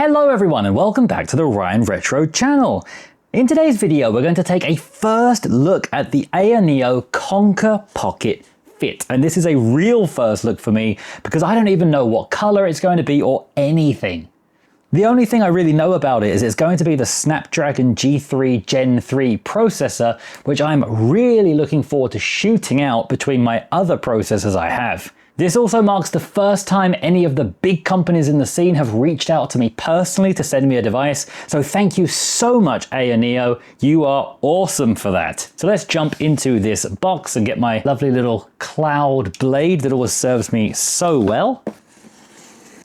Hello everyone and welcome back to the Ryan Retro channel. In today's video we're going to take a first look at the Ayaneo Konkr Pocket Fit. And this is a real first look for me because I don't even know what color it's going to be or anything. The only thing I really know about it is it's going to be the Snapdragon G3 Gen 3 processor, which I'm really looking forward to shooting out between my other processors I have. This also marks the first time any of the big companies in the scene have reached out to me personally to send me a device, so thank you so much Ayaneo, you are awesome for that. So let's jump into this box and get my lovely little cloud blade that always serves me so well.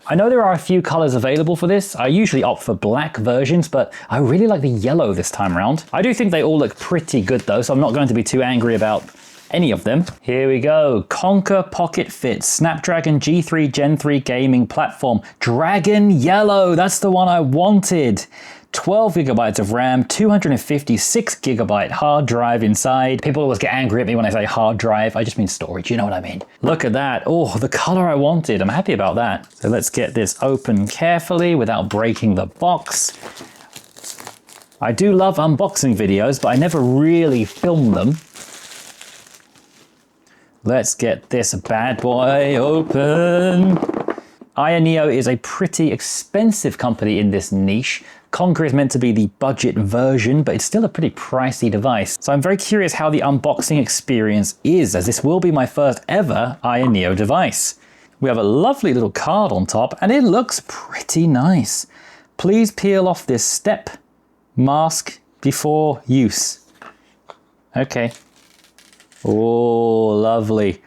I know there are a few colors available for this. I usually opt for black versions, but I really like the yellow this time around. I do think they all look pretty good though, so I'm not going to be too angry about any of them. Here we go, Konkr Pocket Fit, Snapdragon G3 Gen 3 gaming platform, Dragon Yellow, that's the one I wanted. 12 gigabytes of RAM, 256 gigabyte hard drive inside. People always get angry at me when I say hard drive. I just mean storage, you know what I mean. Look at that. Oh, the color I wanted. I'm happy about that. So let's get this open carefully without breaking the box. I do love unboxing videos, but I never really film them. Let's get this bad boy open. Ayaneo is a pretty expensive company in this niche. Konkr is meant to be the budget version, but it's still a pretty pricey device. So I'm very curious how the unboxing experience is, as this will be my first ever Ayaneo device. We have a lovely little card on top, and it looks pretty nice. Please peel off this step mask before use. Okay. Oh, lovely.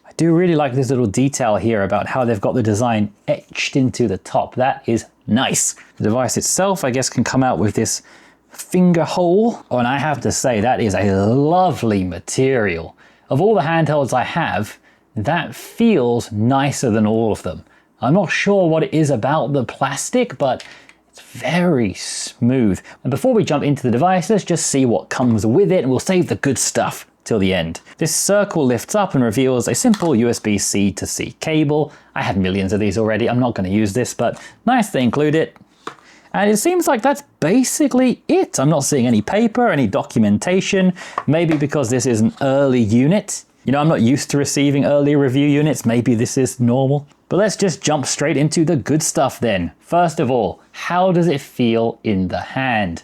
I do really like this little detail here about how they've got the design etched into the top. That is nice. The device itself, I guess, can come out with this finger hole. Oh, and I have to say, that is a lovely material. Of all the handhelds I have, that feels nicer than all of them. I'm not sure what it is about the plastic, but it's very smooth. And before we jump into the device, let's just see what comes with it, and we'll save the good stuff till the end. This circle lifts up and reveals a simple USB-C to C cable. I have millions of these already. I'm not going to use this, but nice they include it. And it seems like that's basically it. I'm not seeing any paper, any documentation, maybe because this is an early unit. You know, I'm not used to receiving early review units. Maybe this is normal. But let's just jump straight into the good stuff then. First of all, how does it feel in the hand?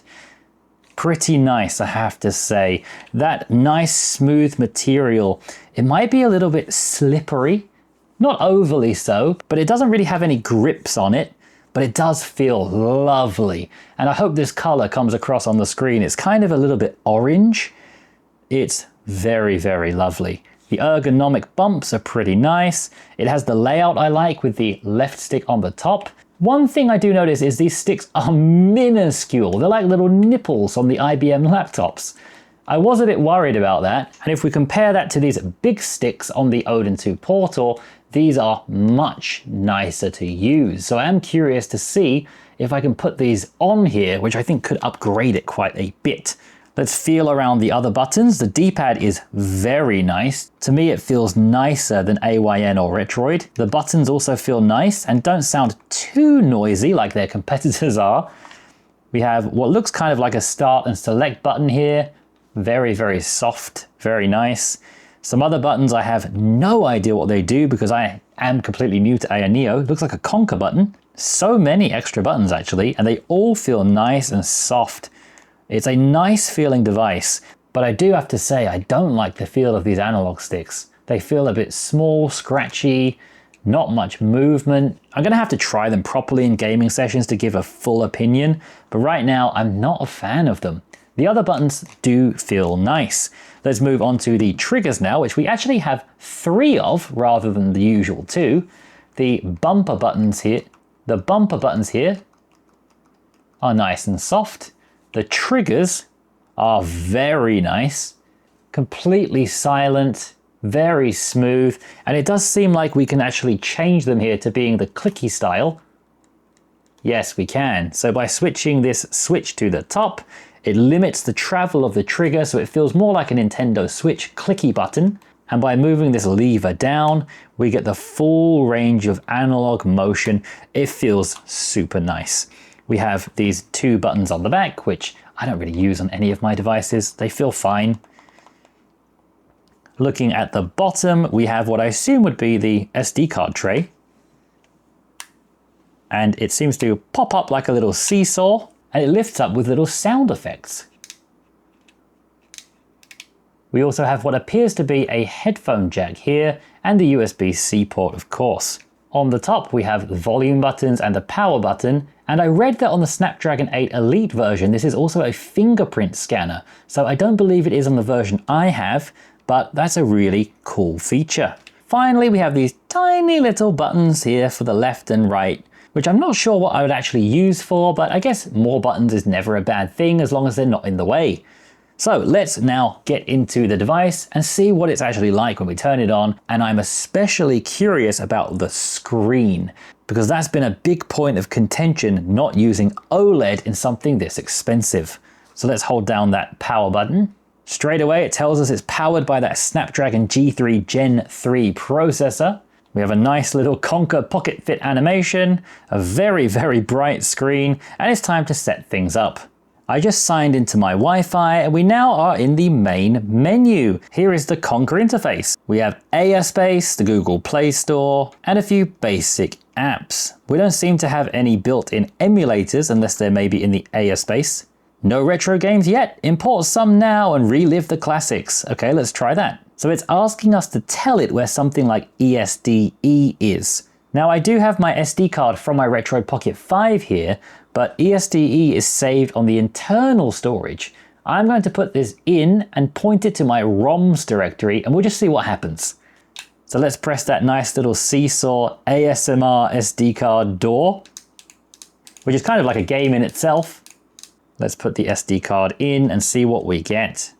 Pretty nice, I have to say. That nice smooth material. It might be a little bit slippery, not overly so, but it doesn't really have any grips on it, but it does feel lovely. And I hope this color comes across on the screen. It's kind of a little bit orange. It's very, very lovely. The ergonomic bumps are pretty nice. It has the layout I like with the left stick on the top. One thing I do notice is these sticks are minuscule. They're like little nipples on the IBM laptops. I was a bit worried about that, and if we compare that to these big sticks on the Odin 2 Portal, these are much nicer to use. So I am curious to see if I can put these on here, which I think could upgrade it quite a bit. Let's feel around the other buttons. The D-pad is very nice. To me, it feels nicer than AYN or Retroid. The buttons also feel nice and don't sound too noisy like their competitors are. We have what looks kind of like a start and select button here. Very, very soft, very nice. Some other buttons I have no idea what they do because I am completely new to Ayaneo. It looks like a Konkr button. So many extra buttons actually, and they all feel nice and soft. It's a nice feeling device, but I do have to say I don't like the feel of these analog sticks. They feel a bit small, scratchy, not much movement. I'm going to have to try them properly in gaming sessions to give a full opinion, but right now I'm not a fan of them. The other buttons do feel nice. Let's move on to the triggers now, which we actually have 3 of rather than the usual 2. The bumper buttons here are nice and soft. The triggers are very nice, completely silent, very smooth, and it does seem like we can actually change them here to being the clicky style. Yes, we can. So by switching this switch to the top, it limits the travel of the trigger so it feels more like a Nintendo Switch clicky button. And by moving this lever down, we get the full range of analog motion. It feels super nice. We have these 2 buttons on the back, which I don't really use on any of my devices. They feel fine. Looking at the bottom, we have what I assume would be the SD card tray. And it seems to pop up like a little seesaw, and it lifts up with little sound effects. We also have what appears to be a headphone jack here, and the USB-C port, of course. On the top, we have the volume buttons and the power button, and I read that on the Snapdragon 8 Elite version, this is also a fingerprint scanner, so I don't believe it is on the version I have, but that's a really cool feature. Finally, we have these tiny little buttons here for the left and right, which I'm not sure what I would actually use for, but I guess more buttons is never a bad thing as long as they're not in the way. So let's now get into the device and see what it's actually like when we turn it on. And I'm especially curious about the screen, because that's been a big point of contention not using OLED in something this expensive. So let's hold down that power button. Straight away, it tells us it's powered by that Snapdragon G3 Gen 3 processor. We have a nice little Konkr Pocket Fit animation, a very, very bright screen, and it's time to set things up. I just signed into my Wi-Fi and we now are in the main menu. Here is the Konkr interface. We have Airspace, the Google Play Store, and a few basic apps. We don't seem to have any built-in emulators unless they're maybe in the Airspace. No retro games yet. Import some now and relive the classics. Okay, let's try that. So it's asking us to tell it where something like ESDE is. Now I do have my SD card from my Retro Pocket 5 here, but ESDE is saved on the internal storage. I'm going to put this in and point it to my ROMs directory and we'll just see what happens. So let's press that nice little seesaw ASMR SD card door, which is kind of like a game in itself. Let's put the SD card in and see what we get.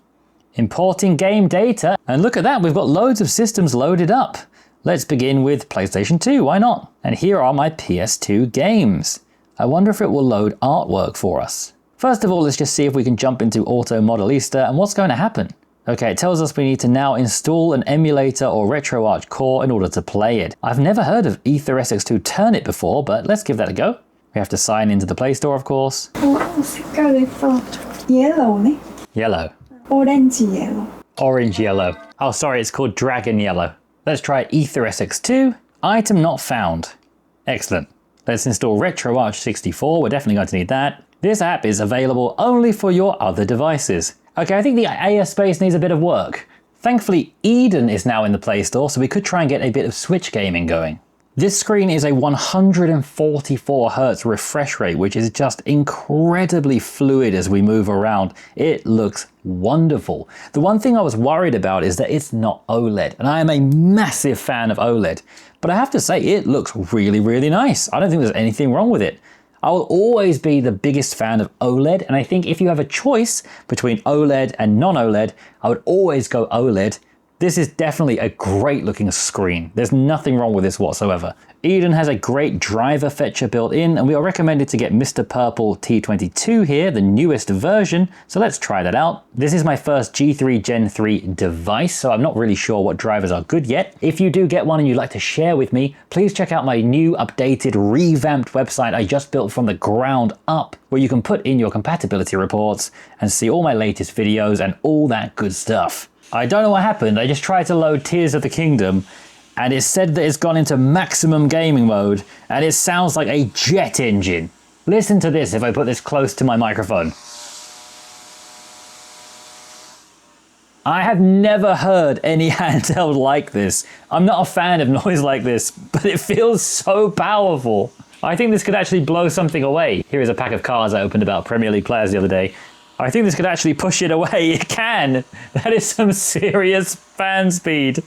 Importing game data, and look at that, we've got loads of systems loaded up. Let's begin with PlayStation 2, why not? And here are my PS2 games. I wonder if it will load artwork for us. First of all, let's just see if we can jump into Auto Modelista and what's going to happen. Okay, it tells us we need to now install an emulator or RetroArch core in order to play it. I've never heard of EtherSX2 Turnip before, but let's give that a go. We have to sign into the Play Store, of course. 색깔 예뻐. Yellow네. Yellow. Orange yellow. Orange yellow. Oh, sorry, it's called Dragon Yellow. Let's try EtherSX2. Item not found. Excellent. Let's install RetroArch 64. We're definitely going to need that. This app is available only for your other devices. Okay, I think the Airspace needs a bit of work. Thankfully, Eden is now in the Play Store, so we could try and get a bit of Switch gaming going. This screen is a 144 Hz refresh rate, which is just incredibly fluid as we move around. It looks wonderful. The one thing I was worried about is that it's not OLED, and I am a massive fan of OLED. But I have to say, it looks really, really nice. I don't think there's anything wrong with it. I will always be the biggest fan of OLED, and I think if you have a choice between OLED and non-OLED, I would always go OLED. This is definitely a great looking screen. There's nothing wrong with this whatsoever. Eden has a great driver fetcher built in, and we are recommended to get Mr. Purple T22 here, the newest version, so let's try that out. This is my first G3 Gen 3 device, so I'm not really sure what drivers are good yet. If you do get one and you'd like to share with me, please check out my new updated revamped website I just built from the ground up, where you can put in your compatibility reports and see all my latest videos and all that good stuff. I don't know what happened, I just tried to load Tears of the Kingdom and it said that it's gone into maximum gaming mode and it sounds like a jet engine. Listen to this if I put this close to my microphone. I have never heard any handheld like this. I'm not a fan of noise like this, but it feels so powerful. I think this could actually blow something away. Here is a pack of cards I opened about Premier League players the other day. I think this could actually push it away. It can. That is some serious fan speed.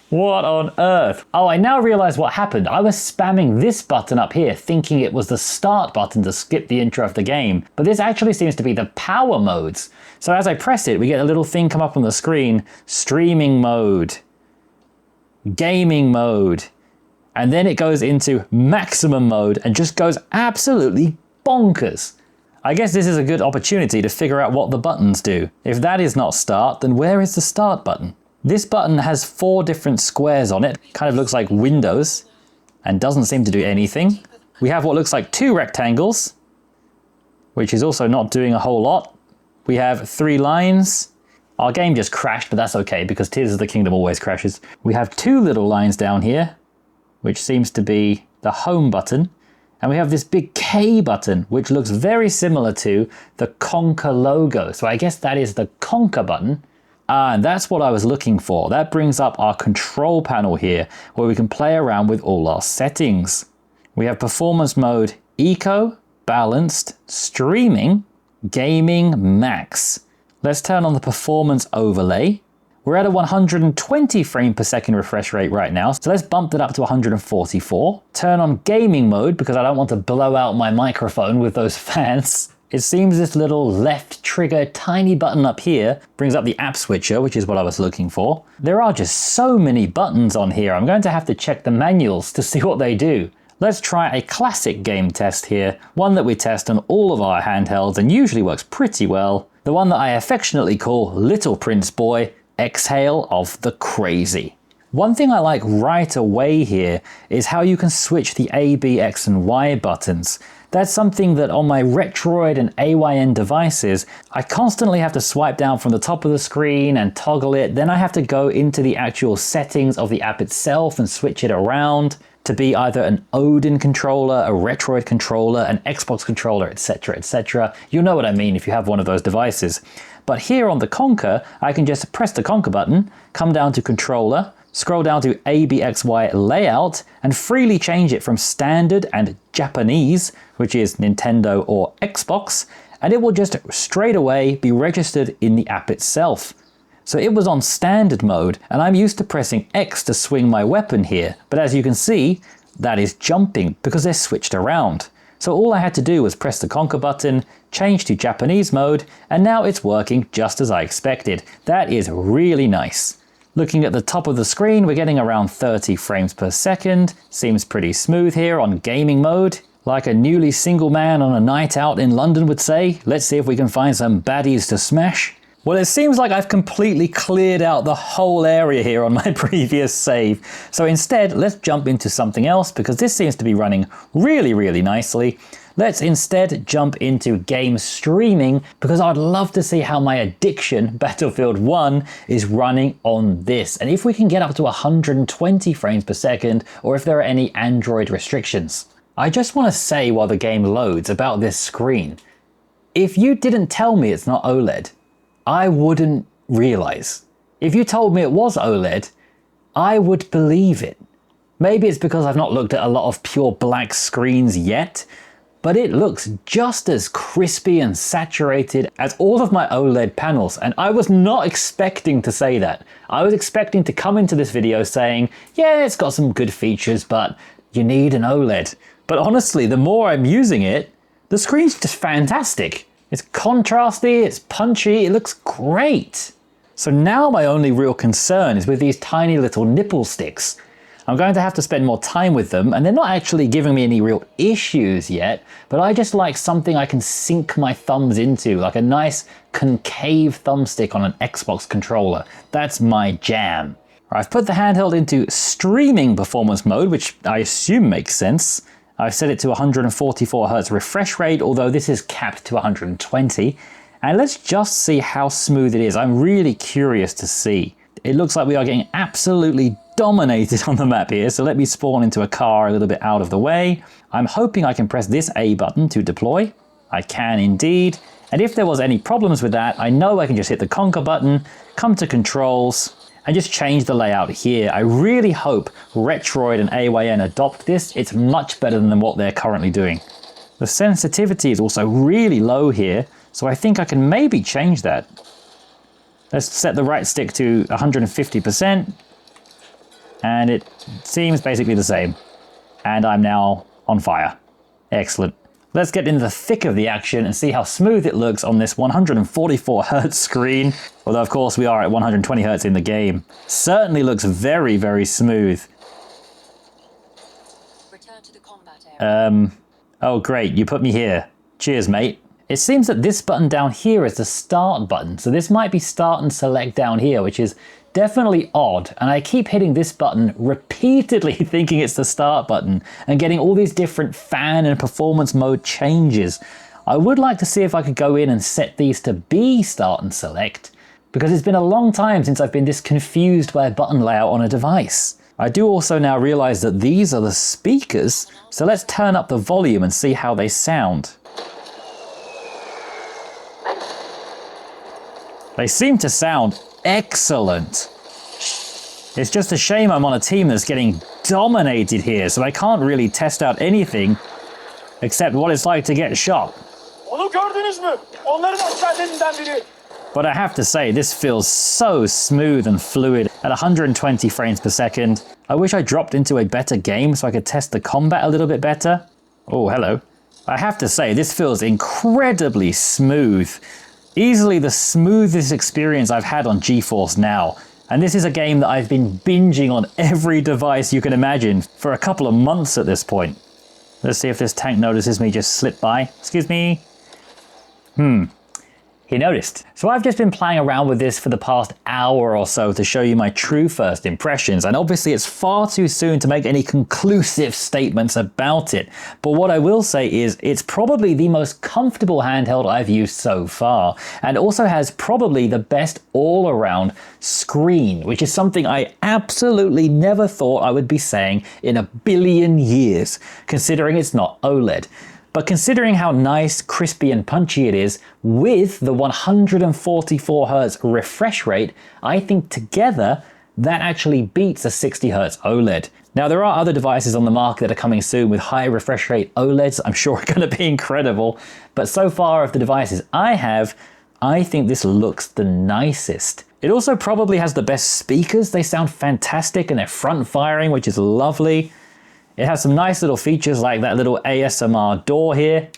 What on earth? Oh, I now realize what happened. I was spamming this button up here thinking it was the start button to skip the intro of the game, but this actually seems to be the power modes. So as I press it, we get a little thing come up on the screen, streaming mode, gaming mode, and then it goes into maximum mode and just goes absolutely bonkers. I guess this is a good opportunity to figure out what the buttons do. If that is not start, then where is the start button? This button has 4 different squares on it, kind of looks like windows, and doesn't seem to do anything. We have what looks like 2 rectangles, which is also not doing a whole lot. We have 3 lines. Our game just crashed, but that's okay because Tears of the Kingdom always crashes. We have 2 little lines down here, which seems to be the home button. And we have this big K button, which looks very similar to the Konkr logo. So I guess that is the Konkr button. And that's what I was looking for. That brings up our control panel here, where we can play around with all our settings. We have performance mode, eco, balanced, streaming, gaming, max. Let's turn on the performance overlay. We're at a 120 frame per second refresh rate right now, so let's bump that up to 144. Turn on gaming mode because I don't want to blow out my microphone with those fans. It seems this little left trigger tiny button up here brings up the app switcher, which is what I was looking for. There are just so many buttons on here. I'm going to have to check the manuals to see what they do. Let's try a classic game test here, one that we test on all of our handhelds and usually works pretty well. The one that I affectionately call Little Prince Boy, Exhale of the Crazy. One thing I like right away here is how you can switch the A, B, X and Y buttons. That's something that on my Retroid and AYN devices, I constantly have to swipe down from the top of the screen and toggle it. Then I have to go into the actual settings of the app itself and switch it around to be either an Odin controller, a Retroid controller, an Xbox controller, etc, etc. You know what I mean if you have one of those devices. But here on the Konkr, I can just press the Konkr button, come down to controller, scroll down to ABXY layout, and freely change it from standard and Japanese, which is Nintendo or Xbox, and it will just straight away be registered in the app itself. So it was on standard mode, and I'm used to pressing X to swing my weapon here, but as you can see, that is jumping because they're switched around. So all I had to do was press the Konkr button, change to Japanese mode, and now it's working just as I expected. That is really nice. Looking at the top of the screen, we're getting around 30 frames per second. Seems pretty smooth here on gaming mode. Like a newly single man on a night out in London would say, let's see if we can find some baddies to smash. Well, it seems like I've completely cleared out the whole area here on my previous save. So instead, let's jump into something else because this seems to be running really, really nicely. Let's instead jump into game streaming because I'd love to see how my addiction, Battlefield 1, is running on this. And if we can get up to 120 frames per second or if there are any Android restrictions. I just want to say while the game loads about this screen. If you didn't tell me it's not OLED, I wouldn't realize. If you told me it was OLED, I would believe it. Maybe it's because I've not looked at a lot of pure black screens yet, but it looks just as crispy and saturated as all of my OLED panels, and I was not expecting to say that. I was expecting to come into this video saying, yeah, it's got some good features, but you need an OLED. But honestly, the more I'm using it, the screen's just fantastic. It's contrasty, it's punchy, it looks great. So now my only real concern is with these tiny little nipple sticks. I'm going to have to spend more time with them, and they're not actually giving me any real issues yet, but I just like something I can sink my thumbs into, like a nice concave thumbstick on an Xbox controller. That's my jam. I've put the handheld into streaming performance mode, which I assume makes sense. I've set it to 144 Hz refresh rate, although this is capped to 120. And let's just see how smooth it is. I'm really curious to see. It looks like we are getting absolutely dominated on the map here, so let me spawn into a car a little bit out of the way. I'm hoping I can press this A button to deploy. I can indeed. And if there was any problems with that, I know I can just hit the Konkr button, come to controls, and just change the layout here. I really hope Retroid and AYN adopt this. It's much better than what they're currently doing. The sensitivity is also really low here, so I think I can maybe change that. Let's set the right stick to 150%, and it seems basically the same. And I'm now on fire. Excellent. Let's get into the thick of the action and see how smooth it looks on this 144 Hz screen. Although of course we are at 120 Hz in the game. Certainly looks very, very smooth. Return to the combat area. Oh great, you put me here. Cheers, mate. It seems that this button down here is the start button. So this might be start and select down here, which is definitely odd, and I keep hitting this button repeatedly thinking it's the start button and getting all these different fan and performance mode changes. I would like to see if I could go in and set these to be start and select, because it's been a long time since I've been this confused by a button layout on a device. I do also now realize that these are the speakers, so let's turn up the volume and see how they sound. They seem to sound excellent. It's just a shame I'm on a team that's getting dominated here, so I can't really test out anything except what it's like to get shot. But I have to say, this feels so smooth and fluid at 120 frames per second. I wish I dropped into a better game so I could test the combat a little bit better. Oh, hello. I have to say, this feels incredibly smooth. Easily the smoothest experience I've had on GeForce Now. And this is a game that I've been binging on every device you can imagine for a couple of months at this point. Let's see if this tank notices me just slip by. Excuse me. He noticed. So I've just been playing around with this for the past hour or so to show you my true first impressions, and obviously it's far too soon to make any conclusive statements about it. But what I will say is it's probably the most comfortable handheld I've used so far, and also has probably the best all-around screen, which is something I absolutely never thought I would be saying in a billion years, considering it's not OLED. But considering how nice, crispy and punchy it is with the 144Hz refresh rate, I think together that actually beats a 60Hz OLED. Now there are other devices on the market that are coming soon with high refresh rate OLEDs. I'm sure are going to be incredible. But so far of the devices I have, I think this looks the nicest. It also probably has the best speakers. They sound fantastic and they're front firing, which is lovely. It has some nice little features like that little ASMR door here.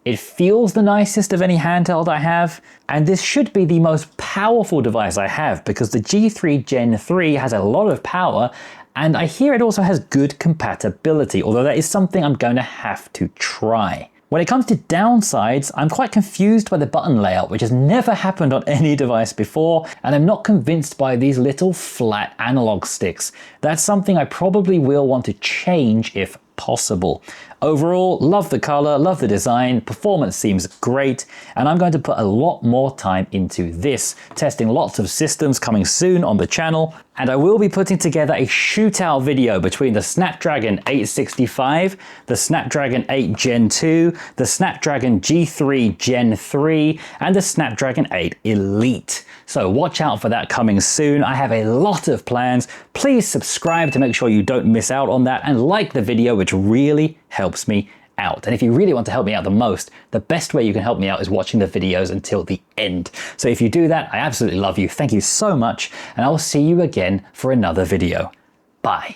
It feels the nicest of any handheld I have, and this should be the most powerful device I have because the G3 Gen 3 has a lot of power, and I hear it also has good compatibility, although that is something I'm going to have to try. When it comes to downsides, I'm quite confused by the button layout, which has never happened on any device before, and I'm not convinced by these little flat analog sticks. That's something I probably will want to change if possible. Overall, love the color, love the design, performance seems great, and I'm going to put a lot more time into this, testing lots of systems coming soon on the channel, and I will be putting together a shootout video between the Snapdragon 865, the Snapdragon 8 Gen 2, the Snapdragon G3 Gen 3, and the Snapdragon 8 Elite. So watch out for that coming soon. I have a lot of plans. Please subscribe to make sure you don't miss out on that, and like the video, which really helps me out. And if you really want to help me out the most, the best way you can help me out is watching the videos until the end. So if you do that, I absolutely love you. Thank you so much, and I will see you again for another video. Bye.